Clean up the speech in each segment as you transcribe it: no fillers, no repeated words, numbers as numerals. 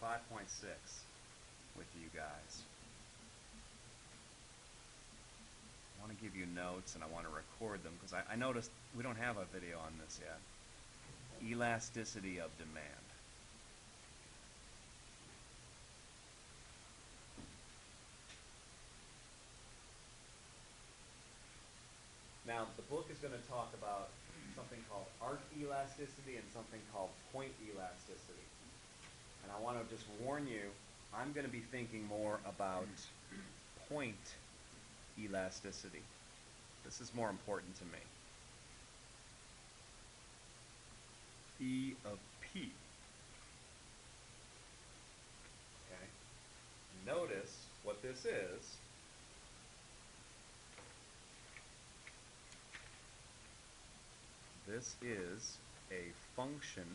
5.6 with you guys. I want to give you notes and I want to record them because I noticed we don't have a video on this yet. Elasticity of demand. Now, the book is going to talk about something called arc elasticity and something called point elasticity. And I want to just warn you, I'm going to be thinking more about point elasticity. This is more important to me. E of P. Okay? Notice what this is. This is a function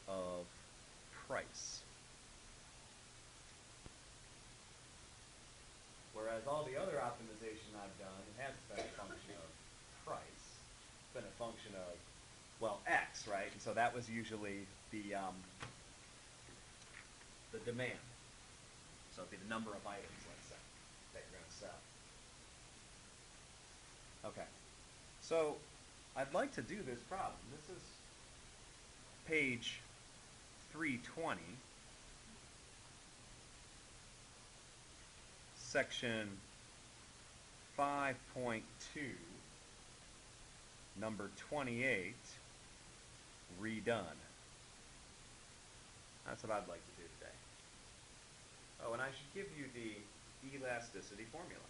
of price. Whereas all the other optimization I've done hasn't been a function of price. It's been a function of, well, X, right? And so that was usually the demand. So it'd be the number of items, let's say, that you're going to sell. Okay. So I'd like to do this problem. This is page 320, section 5.2, number 28, redone. That's what I'd like to do today. Oh, and I should give you the elasticity formula.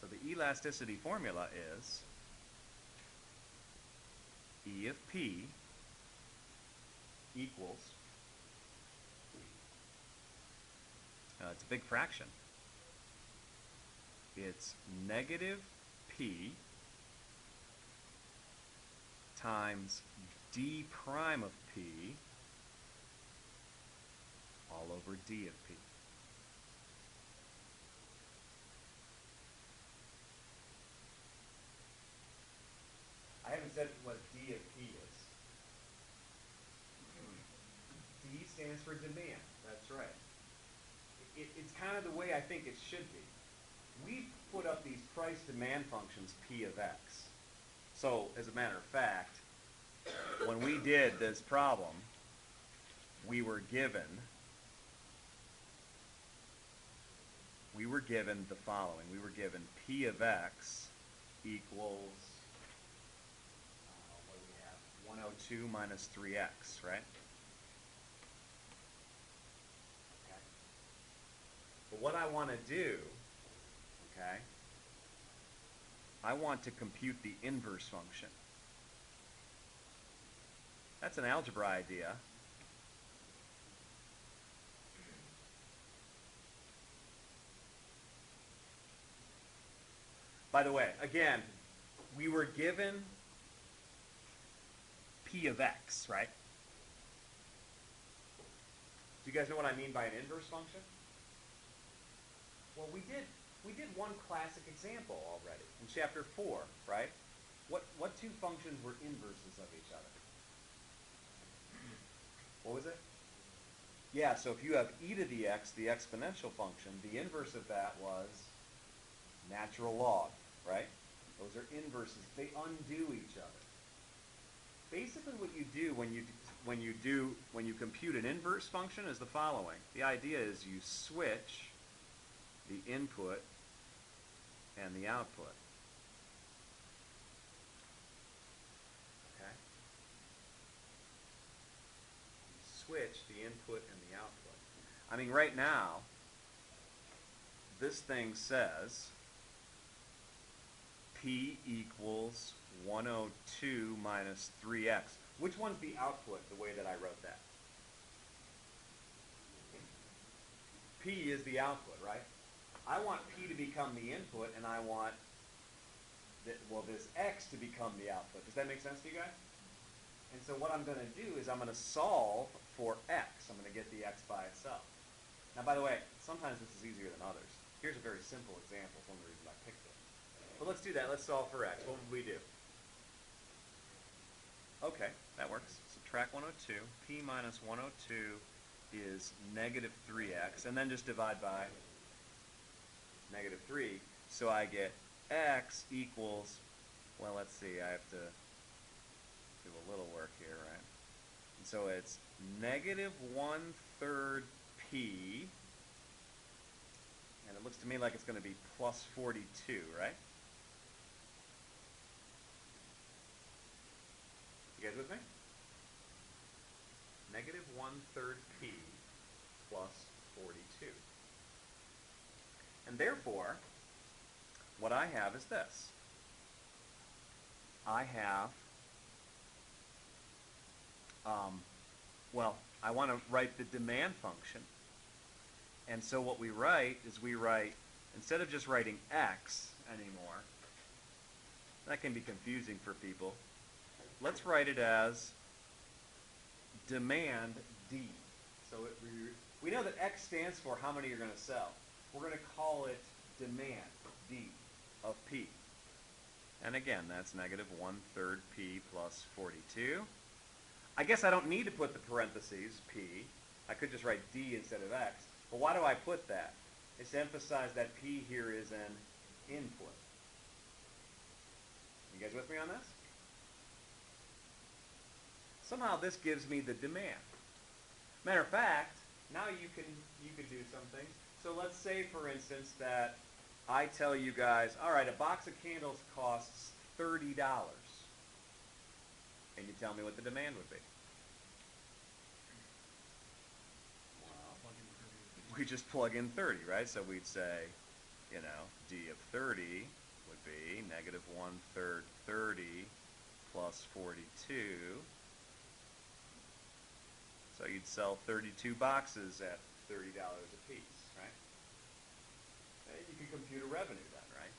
So the elasticity formula is E of P equals, it's a big fraction. It's negative P times d prime of P all over d of P. I haven't said what d of P is. D stands for demand. That's right. It's kind of the way I think it should be. We've put up these price demand functions P of X. So, as a matter of fact, when we did this problem, we were given the following. We were given P of X equals, what do we have? 102 minus 3x, right? Okay. But what I want to do, okay, I want to compute the inverse function. That's an algebra idea. By the way, again, we were given P of X, right? Do you guys know what I mean by an inverse function? Well, we did one classic example already in chapter 4, right? What two functions were inverses of each other? What was it? Yeah, so if you have e to the x, the exponential function, the inverse of that was natural log, right? Those are inverses. They undo each other. Basically what you do when you compute an inverse function is the following. The idea is you switch the input and the output. Okay? You switch the input and the output. I mean, right now, this thing says P equals 102 minus 3x. Which one's the output, the way that I wrote that? P is the output, right? I want P to become the input, and I want this x to become the output. Does that make sense to you guys? And so what I'm going to do is I'm going to solve for x. I'm going to get the x by itself. Now, by the way, sometimes this is easier than others. Here's a very simple example. It's one of the reasons I picked it. But let's do that. Let's solve for x. What would we do? Okay, That works. Subtract 102. P minus 102 is negative 3x. And then just divide by negative 3. So I get x equals, well, let's see, I have to do a little work here, right? And so it's negative 1/3 p, and it looks to me like it's going to be plus 42, right? You guys with me? Negative 1/3 p plus 42. And therefore, what I have is this. I have, well, I want to write the demand function. And so what we write is we write, instead of just writing x anymore, that can be confusing for people, let's write it as demand D. So we know that x stands for how many you're going to sell. We're going to call it demand D of P. And again, that's negative 1/3 P plus 42. I guess I don't need to put the parentheses, P. I could just write D instead of X. But why do I put that? It's to emphasize that P here is an input. You guys with me on this? Somehow this gives me the demand. Matter of fact, now you can do some things. So let's say, for instance, that I tell you guys, all right, a box of candles costs $30. Can you tell me what the demand would be? We just plug in 30, right? So we'd say, you know, D of 30 would be negative 1/3 30 plus 42. So you'd sell 32 boxes at $30 a piece, right? And you can compute a revenue then, right?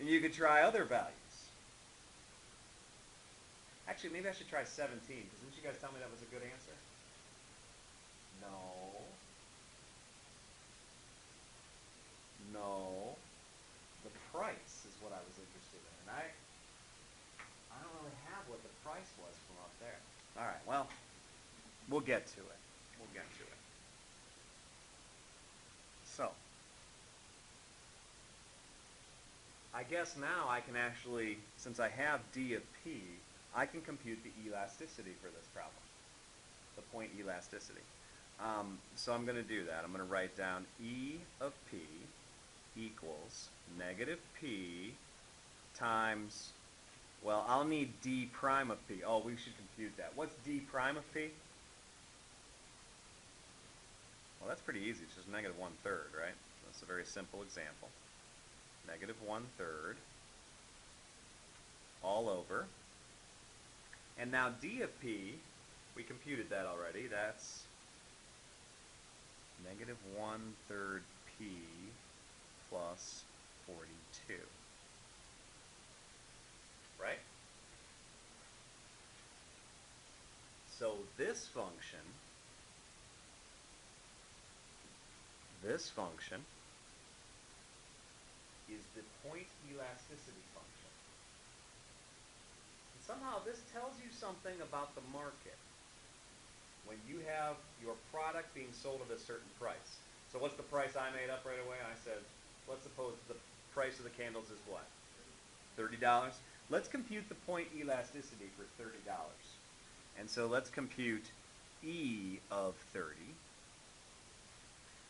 And you could try other values. Actually, maybe I should try 17, because didn't you guys tell me that was a good answer? No. No. The price is what I was interested in. And I don't really have what the price was from up there. All right, well, we'll get to it. We'll get to it. So, I guess now I can actually, since I have D of P, I can compute the elasticity for this problem, the point elasticity. So I'm going to do that. I'm going to write down E of P equals negative P times, well, I'll need D prime of P. Oh, we should compute that. What's D prime of P? Well, that's pretty easy. It's just negative 1/3, right? That's a very simple example. Negative 1/3 all over. And now D of P, we computed that already. That's negative 1/3 P plus 42. Right? So this function is the point elasticity function. And somehow this tells you something about the market when you have your product being sold at a certain price. So what's the price I made up right away? I said, let's suppose the price of the candles is what? $30. Let's compute the point elasticity for $30. And so let's compute E of 30.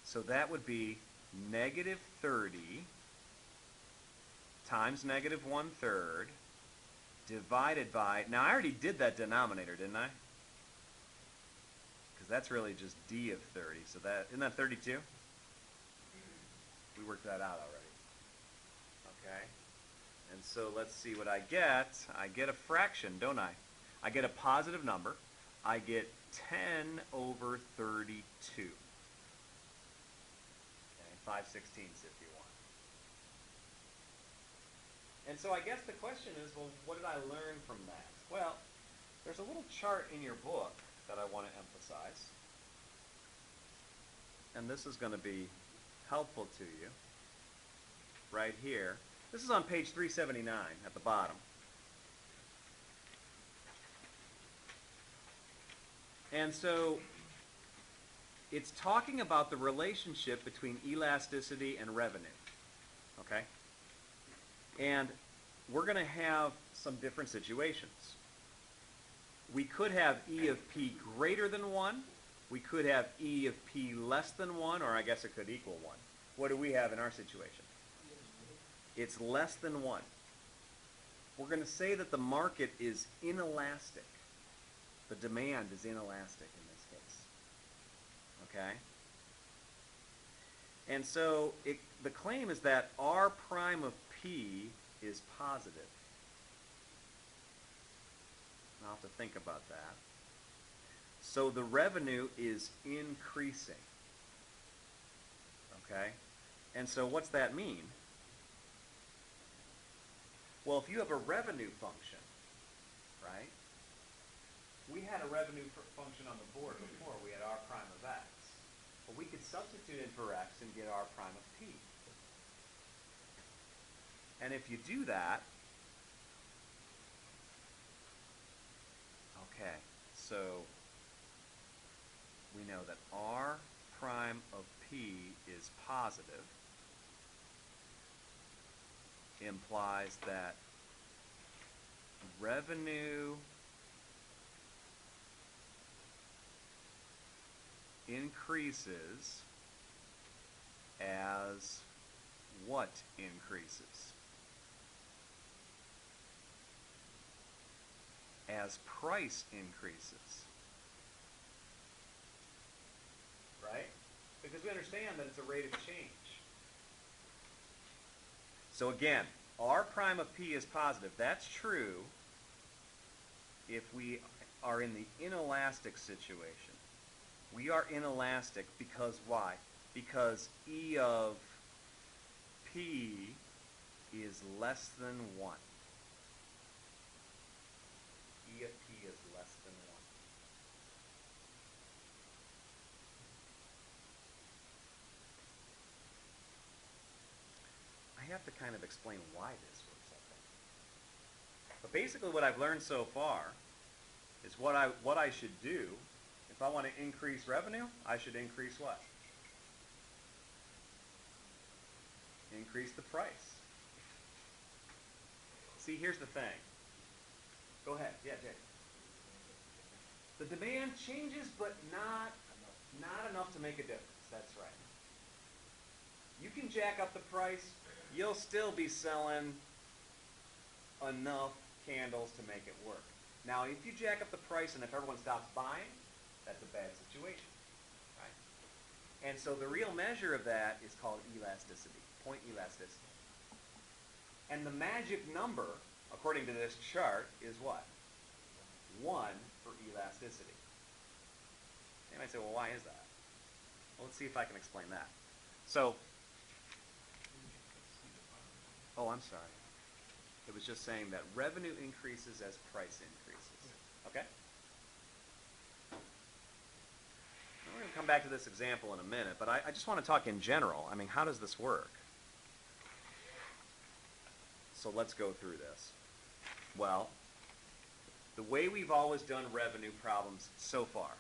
So that would be negative 30 times negative 1/3 divided by, now I already did that denominator, didn't I? Because that's really just D of 30. So that, isn't that 32? We worked that out already. Okay? And so let's see what I get. I get a fraction, don't I? I get a positive number. I get 10 over 32. Okay, 5/16ths if you want. And so I guess the question is, well, what did I learn from that? Well, there's a little chart in your book that I want to emphasize. And this is going to be helpful to you right here. This is on page 379 at the bottom. And so it's talking about the relationship between elasticity and revenue. Okay? And we're going to have some different situations. We could have E of P greater than 1. We could have E of P less than 1, or I guess it could equal 1. What do we have in our situation? It's less than 1. We're going to say that the market is inelastic. The demand is inelastic in this case. Okay? And so the claim is that R prime of P is positive. I'll have to think about that. So the revenue is increasing. Okay? And so what's that mean? Well, if you have a revenue function, right? We had a revenue function on the board before. We had R prime of X. But we could substitute in for X and get R prime of P. And if you do that, okay, so we know that R prime of P is positive, implies that revenue increases as what increases? As price increases. Right? Because we understand that it's a rate of change. So again, R prime of P is positive. That's true if we are in the inelastic situation. We are inelastic because why? Because E of P is less than 1. E of P is less than 1. I have to kind of explain why this works like that. But basically what I've learned so far is what I should do. If I want to increase revenue, I should increase what? Increase the price. See, here's the thing. Go ahead. Yeah, Jay. The demand changes, but not enough to make a difference. That's right. You can jack up the price. You'll still be selling enough candles to make it work. Now, if you jack up the price and if everyone stops buying, that's a bad situation, right? And so the real measure of that is called elasticity, point elasticity. And the magic number, according to this chart, is what? 1 for elasticity. You might say, well, why is that? Well, let's see if I can explain that. So, oh, I'm sorry. It was just saying that revenue increases as price increases. Okay? We're going to come back to this example in a minute, but I just want to talk in general. I mean, how does this work? So let's go through this. Well, the way we've always done revenue problems so far,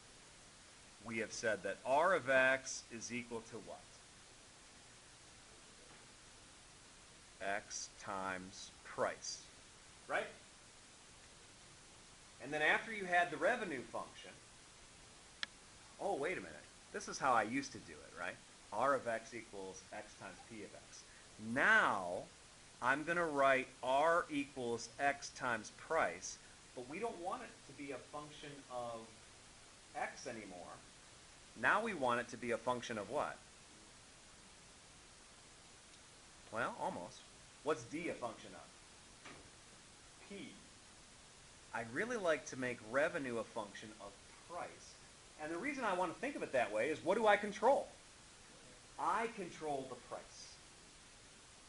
we have said that R of X is equal to what? X times price, right? And then after you had the revenue function, oh, wait a minute. This is how I used to do it, right? R of X equals X times P of X. Now, I'm going to write R equals X times price, but we don't want it to be a function of X anymore. Now we want it to be a function of what? Well, almost. What's D a function of? P. I'd really like to make revenue a function of price. And the reason I want to think of it that way is, what do I control? I control the price.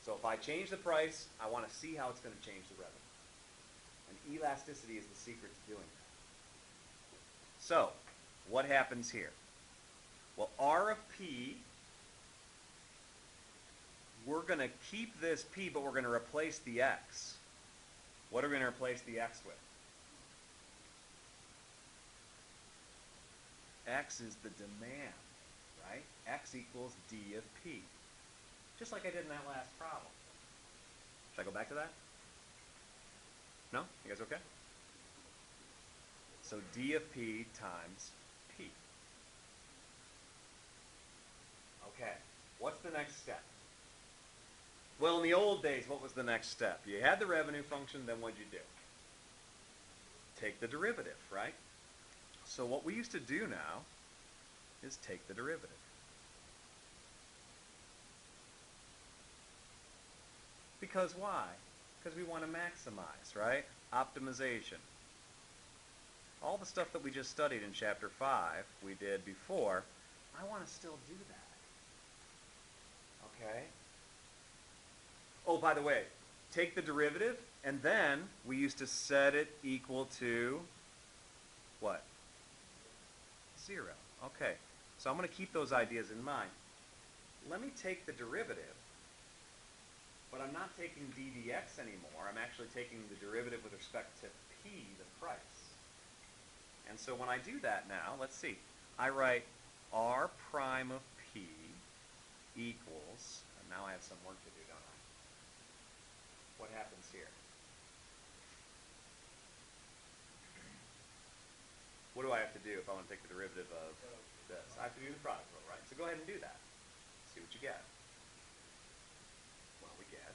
So if I change the price, I want to see how it's going to change the revenue. And elasticity is the secret to doing that. So, what happens here? Well, R of P, we're going to keep this P, but we're going to replace the X. What are we going to replace the X with? x is the demand, right? X equals d of p. Just like I did in that last problem. Should I go back to that? No? You guys okay? So d of p times p. Okay. What's the next step? Well, in the old days, what was the next step? You had the revenue function, then what'd you do? Take the derivative, right? So what we used to do now is take the derivative. Because why? Because we want to maximize, right? Optimization. All the stuff that we just studied in chapter 5, we did before, I want to still do that. Okay? Oh, by the way, take the derivative, and then we used to set it equal to what? 0. Okay. So I'm going to keep those ideas in mind. Let me take the derivative, but I'm not taking d dx anymore. I'm actually taking the derivative with respect to p, the price. And so when I do that now, let's see. I write r prime of p equals, and now I have some work to do, don't I? What happens here? What do I have to do if I want to take the derivative of this? I have to do the product rule, right? So go ahead and do that. See what you get. Well, we get,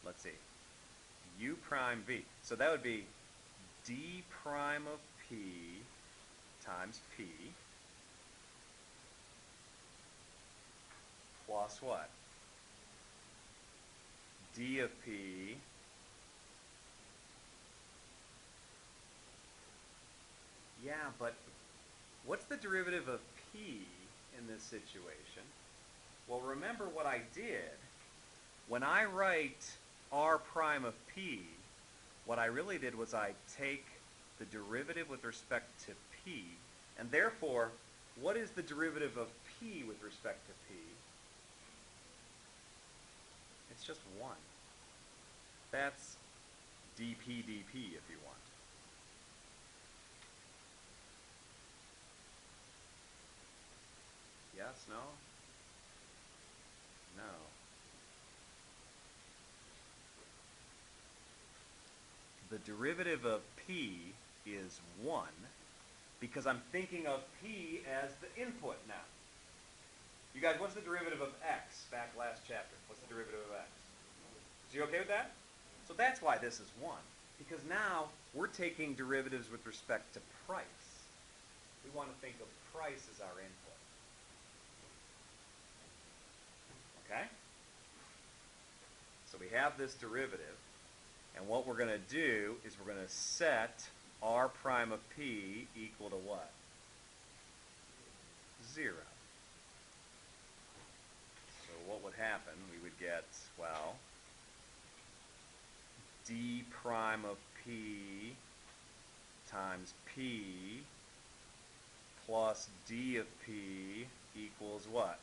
let's see, u prime v. So that would be d prime of p times p plus what? D of p Yeah, but what's the derivative of p in this situation? Well, remember what I did. When I write r prime of p, what I really did was I take the derivative with respect to p, and therefore, what is the derivative of p with respect to p? It's just 1. That's dp dp if you want. Yes? No? No. The derivative of p is 1 because I'm thinking of p as the input now. You guys, what's the derivative of x back last chapter? What's the derivative of x? Is you okay with that? So that's why this is 1. Because now we're taking derivatives with respect to price. We want to think of price as our input. Okay? So we have this derivative, and what we're going to do is we're going to set r prime of p equal to what? 0. So what would happen? We would get, well, d prime of p times p plus d of p equals what?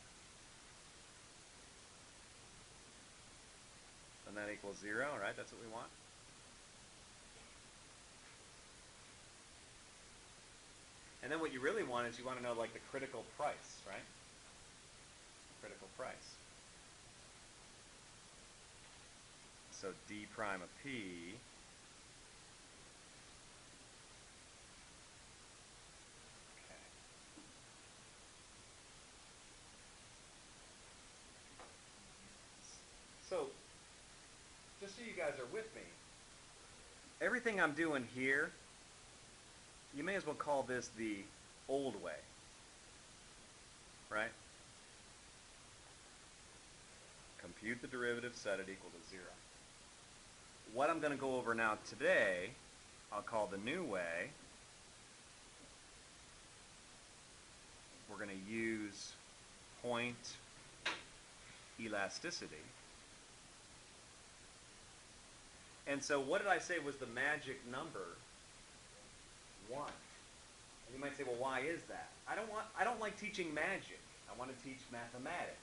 And that equals 0, right? That's what we want. And then what you really want is you want to know like the critical price, right? Critical price. So d prime of p So, just so you guys are with me, everything I'm doing here, you may as well call this the old way, right? Compute the derivative, set it equal to 0. What I'm going to go over now today, I'll call the new way. We're going to use point elasticity. And so what did I say was the magic number? 1. And you might say, well, why is that? I don't like teaching magic. I want to teach mathematics.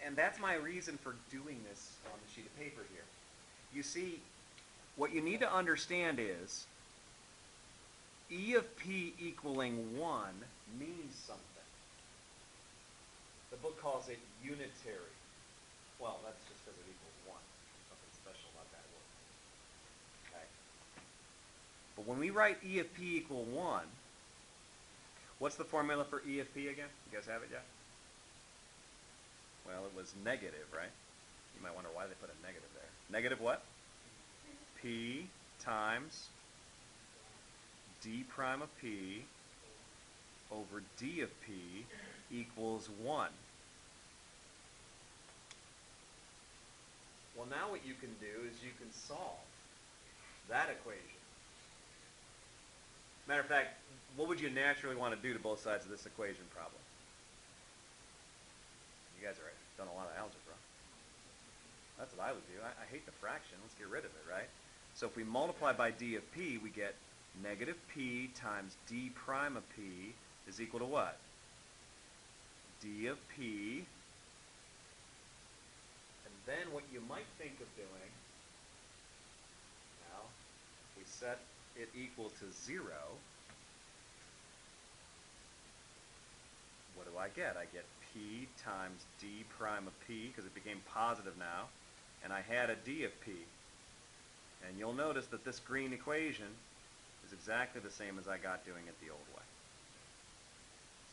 And that's my reason for doing this on the sheet of paper here. You see, what you need to understand is E of P equaling 1 means something. The book calls it unitary. Well, that's just because it equals 1. Nothing special about that word. Okay. But when we write E of P equal 1, what's the formula for E of P again? You guys have it yet? Well, it was negative, right? You might wonder why they put a negative there. Negative what? P times d prime of P over d of P equals 1. Well, now what you can do is you can solve that equation. Matter of fact, what would you naturally want to do to both sides of this equation problem? You guys are done a lot of algebra. That's what I would do. I hate the fraction. Let's get rid of it, right? So if we multiply by d of P, we get negative P times d prime of P is equal to what? D of P. And then what you might think of doing, now, we set it equal to 0. What do I get? I get P times d prime of P, because it became positive now, and I had a d of P. And you'll notice that this green equation is exactly the same as I got doing it the old way.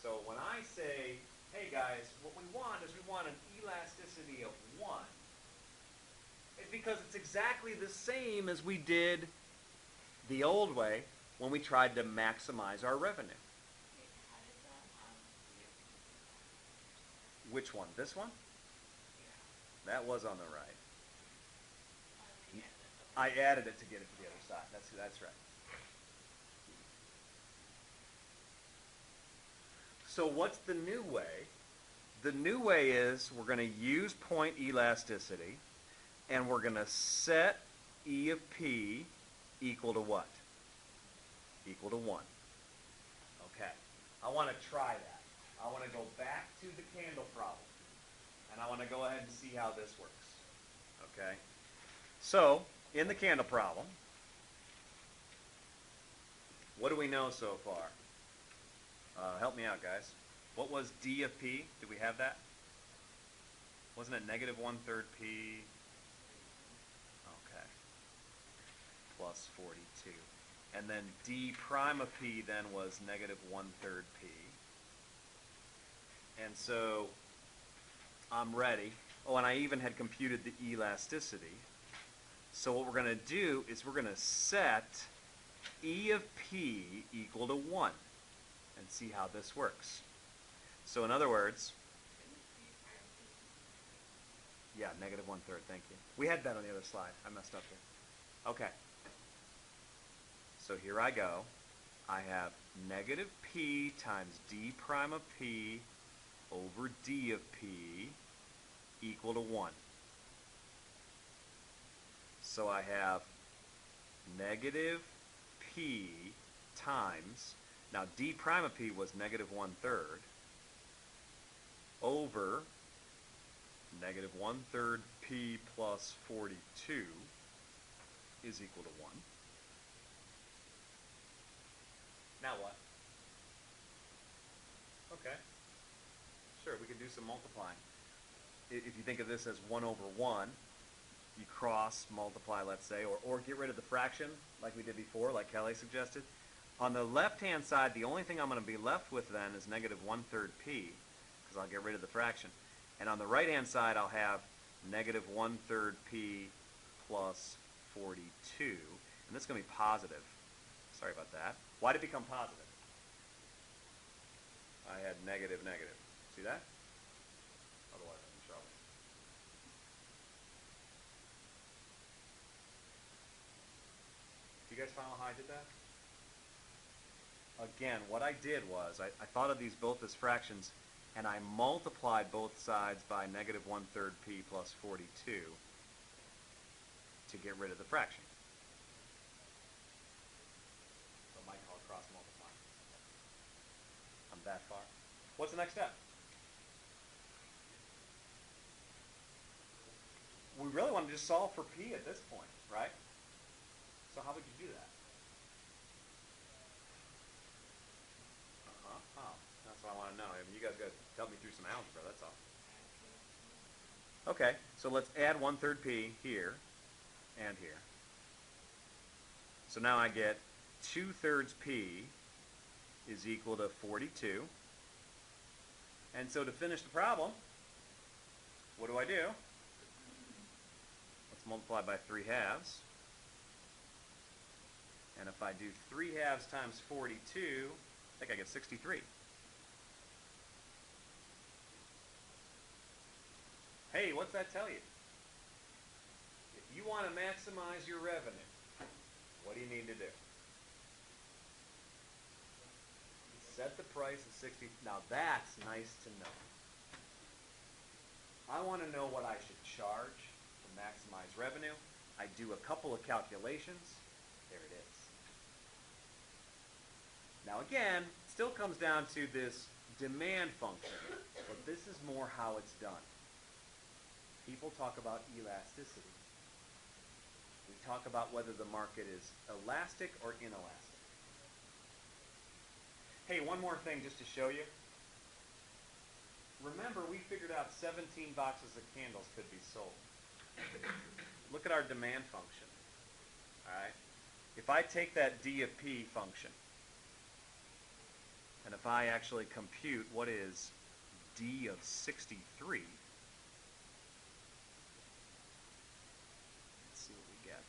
So when I say, hey guys, what we want is we want an elasticity of 1, it's because it's exactly the same as we did the old way when we tried to maximize our revenue. Which one? This one? That was on the right. I added it to get it to the other side. That's right. So what's the new way? The new way is we're going to use point elasticity, and we're going to set E of P equal to what? Equal to 1. Okay. I want to try that. I want to go back to the candle problem, and I want to go ahead and see how this works. Okay? So, in the candle problem, what do we know so far? Help me out, guys. What was D of P? Did we have that? Wasn't it negative 1/3 P? Okay. Plus 42. And then D prime of P then was negative 1/3 P. And so I'm ready. Oh, and I even had computed the elasticity. So what we're going to do is we're going to set E of P equal to 1 and see how this works. So in other words, yeah, negative 1/3, thank you. We had that on the other slide. I messed up here. Okay. So here I go. I have negative P times D prime of P over D of P equal to 1. So I have negative P times, now D prime of P was negative 1/3 over negative 1/3 P plus 42 is equal to 1. Now what? Okay. Sure, we could do some multiplying. If you think of this as 1 over 1, you cross, multiply, let's say, or get rid of the fraction like we did before, like Kelly suggested. On the left-hand side, the only thing I'm going to be left with then is negative 1/3 P, because I'll get rid of the fraction. And on the right-hand side, I'll have negative 1/3 P plus 42. And this is going to be positive. Sorry about that. Why did it become positive? I had negative, negative. See that? Otherwise, I'm in trouble. Do you guys follow how I did that? Again, what I did was I thought of these both as fractions, and I multiplied both sides by negative 1/3 P plus 42 to get rid of the fraction. So I might call it cross multiplying. I'm that far. What's the next step? We really want to just solve for P at this point, right? So how would you do that? some algebra, that's all. Okay, so let's add 1/3 p here and here. So now I get 2/3 p is equal to 42. And so to finish the problem, what do I do? Let's multiply by 3/2. And if I do 3/2 times 42, I think I get 63. Hey, what's that tell you? If you want to maximize your revenue, what do you need to do? Set the price at 60. Now that's nice to know. I want to know what I should charge to maximize revenue. I do a couple of calculations. There it is. Now again, it still comes down to this demand function, but this is more how it's done. People talk about elasticity. We talk about whether the market is elastic or inelastic. Hey, one more thing just to show you. Remember, we figured out 17 boxes of candles could be sold. Look at our demand function. All right? If I take that D of P function, and if I actually compute what is D of 63, let's see what we get.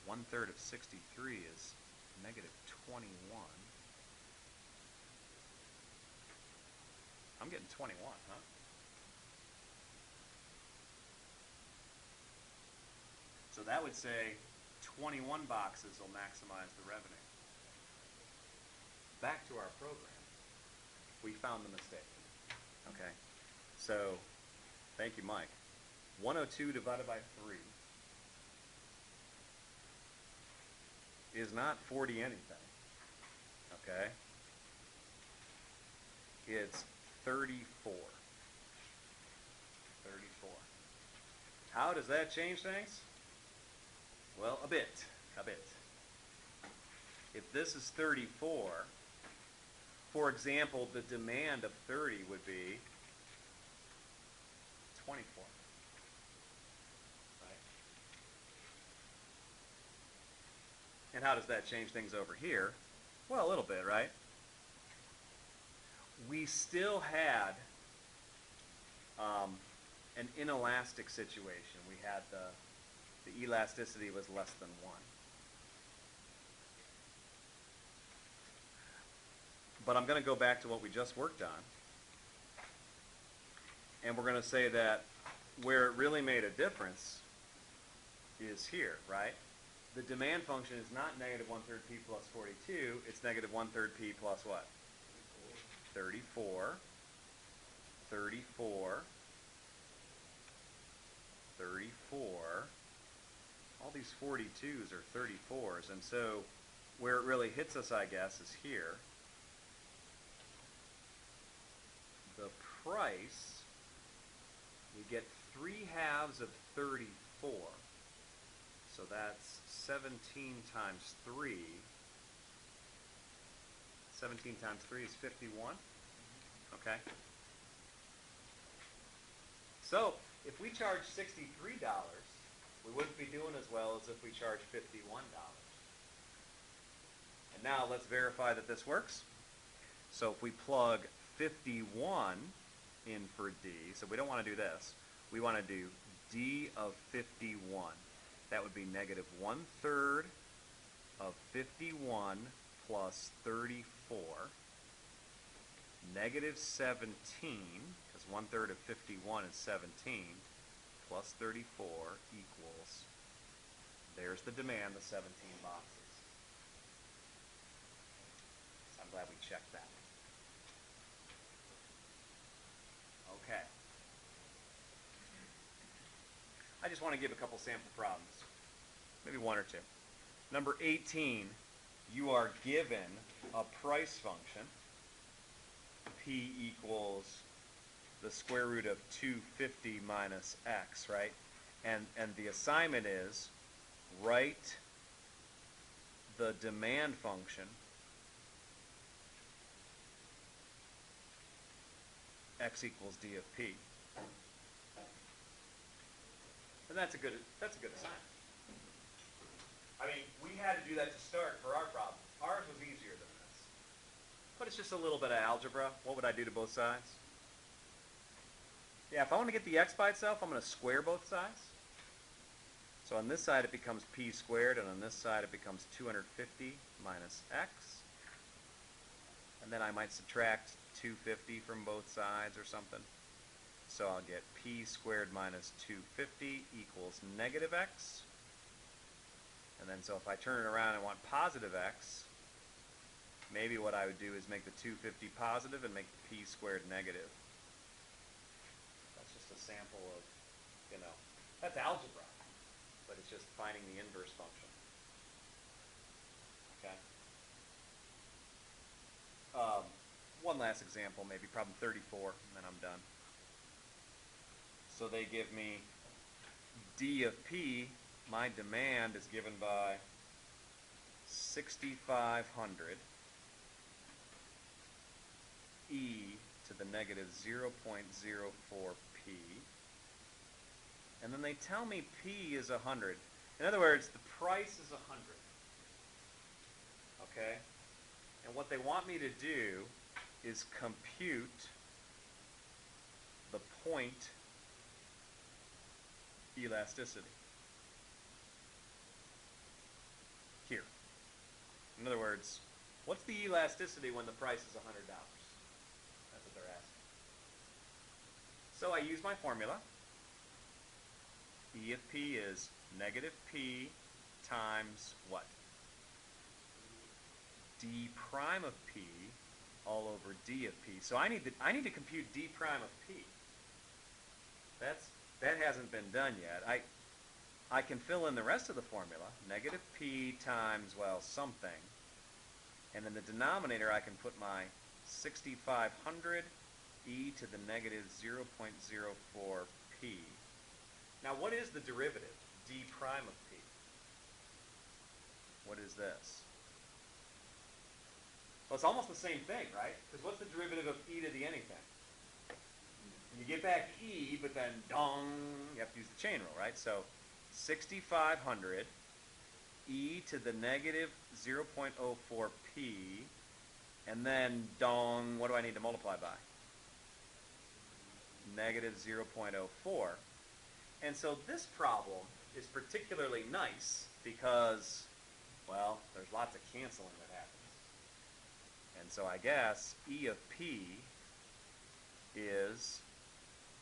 1/3 of 63 is negative 21. I'm getting 21, huh? So that would say 21 boxes will maximize the revenue. Back to our program. We found the mistake. Okay? So, thank you, Mike. 102 divided by 3 is not 40 anything. Okay? It's 34. 34. How does that change things? Well, a bit. If this is 34, for example, the demand of 30 would be 24. Right? And how does that change things over here? Well, a little bit, right? We still had an inelastic situation. We had the elasticity was less than 1. But I'm going to go back to what we just worked on. And we're going to say that where it really made a difference is here, right? The demand function is not negative 1/3 p plus 42. It's negative 1/3 p plus what? 34. 34. 34. All these 42s are 34s. And so where it really hits us, I guess, is here. The price, we get 3/2 of 34. So that's 17 times 3. 17 times 3 is 51. Okay? So if we charge $63, we wouldn't be doing as well as if we charge $51. And now let's verify that this works. So if we plug 51 in for D, so we don't want to do this. We want to do D of 51. That would be negative 1/3 of 51 plus 34. Negative 17, because 1/3 of 51 is 17, plus 34 equals, there's the demand, the 17 boxes. So I'm glad we checked that. Okay. I just want to give a couple sample problems. Maybe one or two. Number 18, you are given a price function. P equals the square root of 250 minus x, right? And the assignment is write the demand function x equals d of p. And that's a good assignment. I mean, we had to do that to start for our problem. Ours was easier than this. But it's just a little bit of algebra. What would I do to both sides? Yeah, if I want to get the x by itself, I'm going to square both sides. So on this side it becomes p squared, and on this side it becomes 250 minus x. And then I might subtract 250 from both sides or something. So I'll get p squared minus 250 equals negative x. And then so if I turn it around and want positive x, maybe what I would do is make the 250 positive and make the p squared negative. That's just a sample of, that's algebra. But it's just finding the inverse function. Okay. One last example, maybe problem 34, and then I'm done. So they give me d of p. My demand is given by 6,500 e to the negative 0.04p. And then they tell me p is 100. In other words, the price is 100. Okay? And what they want me to do is compute the point elasticity. Here. In other words, what's the elasticity when the price is $100? That's what they're asking. So I use my formula. E of p is negative p times what? D prime of p all over d of p. So I need to compute d prime of p. That hasn't been done yet. I can fill in the rest of the formula. Negative p times, well, something. And in the denominator I can put my 6,500 e to the negative 0.04p. Now what is the derivative? D prime of p. What is this? Well, it's almost the same thing, right? Because what's the derivative of e to the anything? You get back e, but then dong, you have to use the chain rule, right? So 6,500 e to the negative 0.04p, and then dong, what do I need to multiply by? Negative 0.04. And so this problem is particularly nice because, well, there's lots of canceling that happens. And so I guess E of P is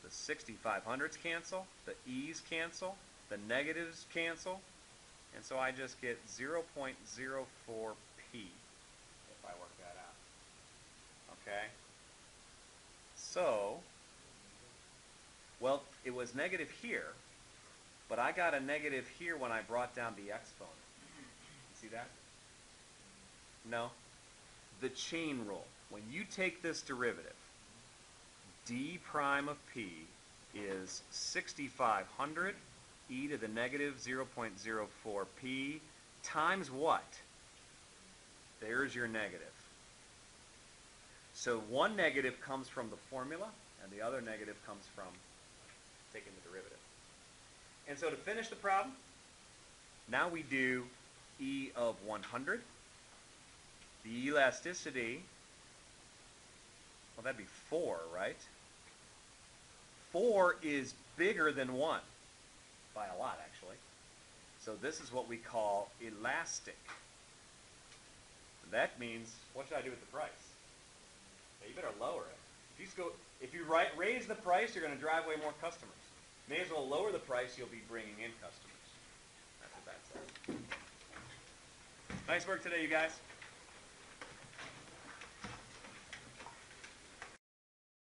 the 6,500s cancel, the E's cancel, the negatives cancel, and so I just get 0.04p if I work that out. Okay? So, well, it was negative here, but I got a negative here when I brought down the exponent. You see that? No? The chain rule. When you take this derivative, d prime of p is 6,500 e to the negative 0.04p times what? There's your negative. So one negative comes from the formula, and the other negative comes from taking the derivative. And so to finish the problem, now we do E of 100. The elasticity, well, that'd be 4, right? 4 is bigger than 1, by a lot, actually. So this is what we call elastic. That means, what should I do with the price? Yeah, you better lower it. If you raise the price, you're going to drive away more customers. May as well lower the price, you'll be bringing in customers. That's what that says. Nice work today, you guys.